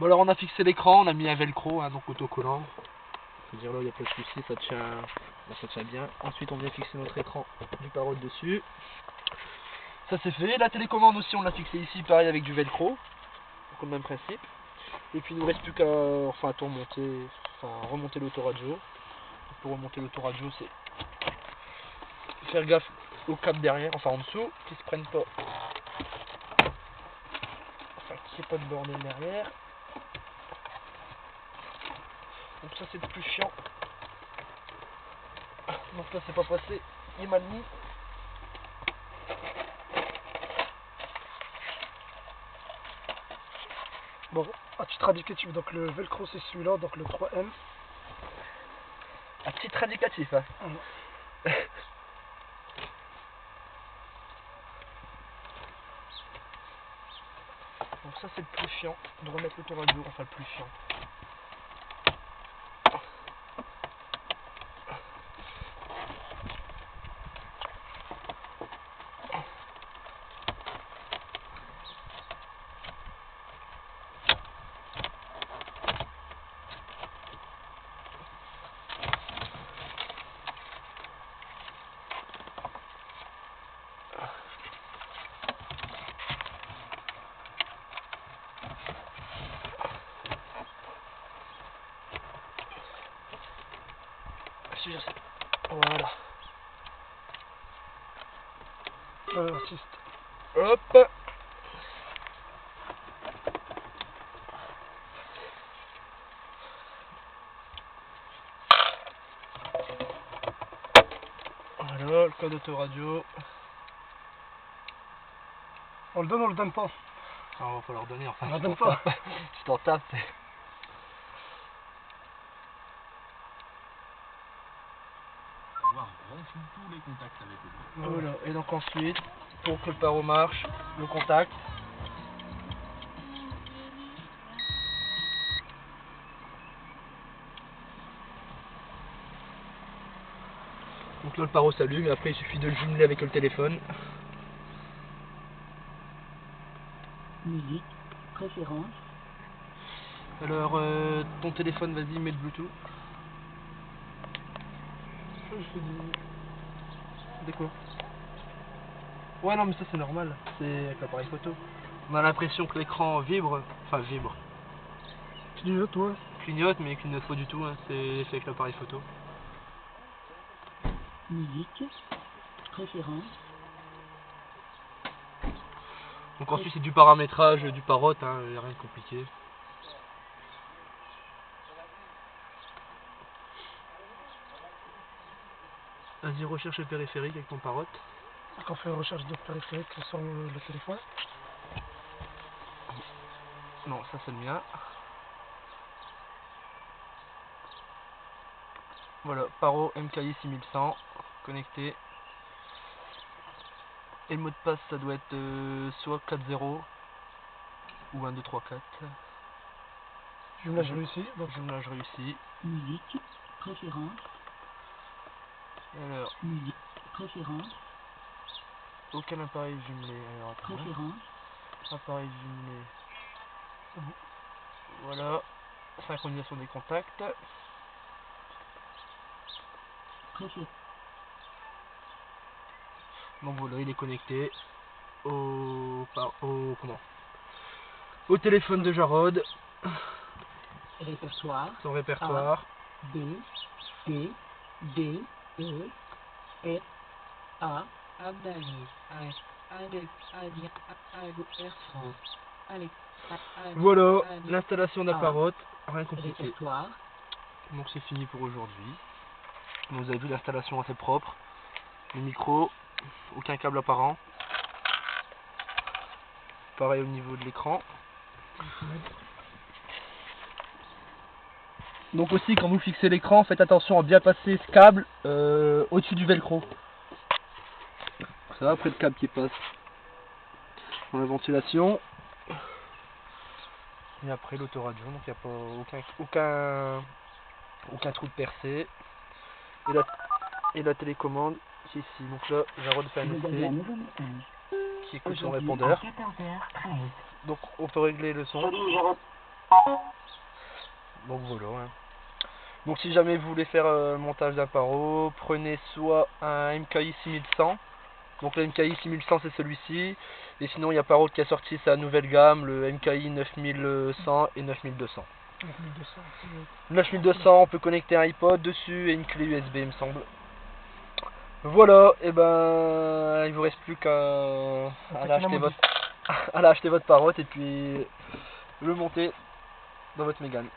Bon alors on a fixé l'écran, on a mis un velcro, hein, donc autocollant. Faut dire là il n'y a pas de souci, ça tient bien. Ensuite on vient fixer notre écran du Parrot dessus. Ça c'est fait. La télécommande aussi on l'a fixé ici, pareil avec du velcro. Donc le même principe. Et puis il nous reste plus qu'à remonter l'autoradio. Pour remonter l'autoradio c'est faire gaffe au câble derrière, enfin en dessous, qui se prennent pas. Enfin qu'il n'y ait pas de bordel derrière. Donc ça c'est le plus chiant. Donc là c'est pas passé, il est mal mis. Bon, à titre indicatif, donc le velcro c'est celui-là, donc le 3M. À titre indicatif, hein. Donc ça c'est le plus chiant, de remettre l'autoradio, enfin le plus chiant. Voilà. L'artiste. Hop. Voilà, le code autoradio. On le donne ou on le donne pas? Ah, on va falloir donner, enfin on le donne pas. Je t'en tape. Tous les contacts avec le Voilà, et donc ensuite, pour que le Parrot marche, le contact. Donc là le Parrot s'allume et après il suffit de le jumeler avec le téléphone. Musique, préférence. Alors ton téléphone, vas-y, mets le Bluetooth. De quoi? Ouais non mais ça c'est normal, c'est avec l'appareil photo. On a l'impression que l'écran vibre, Clignote, toi. Clignote mais qu'il ne faut du tout, hein. C'est fait avec l'appareil photo. Musique, préférence. Donc ensuite c'est du paramétrage du Parrot, hein, y a rien de compliqué. Vas-y, recherche le périphérique avec ton Parrot. Donc on fait une recherche de périphérique sur le téléphone. Non, ça c'est le mien. Voilà, Parrot MKI 6100, connecté. Et le mot de passe ça doit être soit 4-0 ou 1, 2, 3, 4. Jumelage réussi. Donc Jumelage réussi. Musique, préférence. Alors, Musique, préférence. aucun appareil jumelé. Alors, attends. Préférence. Appareil jumelé. Voilà. Synchronisation des contacts. Préférence. Donc voilà, il est connecté au téléphone de Jarod. Répertoire. Son répertoire. B, C, D, E, F, A, Abdali, Air France. Voilà, l'installation d'un Parrot, rien compliqué. Répertoire. Donc c'est fini pour aujourd'hui. Vous avez vu l'installation assez propre. Le micro, aucun câble apparent. Pareil au niveau de l'écran. Donc aussi quand vous fixez l'écran, faites attention à bien passer ce câble au-dessus du velcro. Ça va, après le câble qui passe dans la ventilation. Et après l'autoradio, donc il n'y a pas aucun trou de percée. Et la télécommande qui est ici. Donc là, Jarod fait un essai qui écoute son répondeur. Donc on peut régler le son. Donc voilà. Hein. Donc si jamais vous voulez faire le montage d'un paro, prenez soit un MKI 6100. Donc le MKI 6100 c'est celui-ci. Et sinon il y a Paro qui a sorti sa nouvelle gamme, le MKI 9100 et 9200. 9200. 9200, on peut connecter un iPod dessus et une clé USB il me semble. Voilà, et ben il vous reste plus qu'à aller acheter votre aller acheter votre Parrot et puis le monter dans votre Mégane.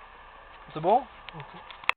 C'est bon? Ok.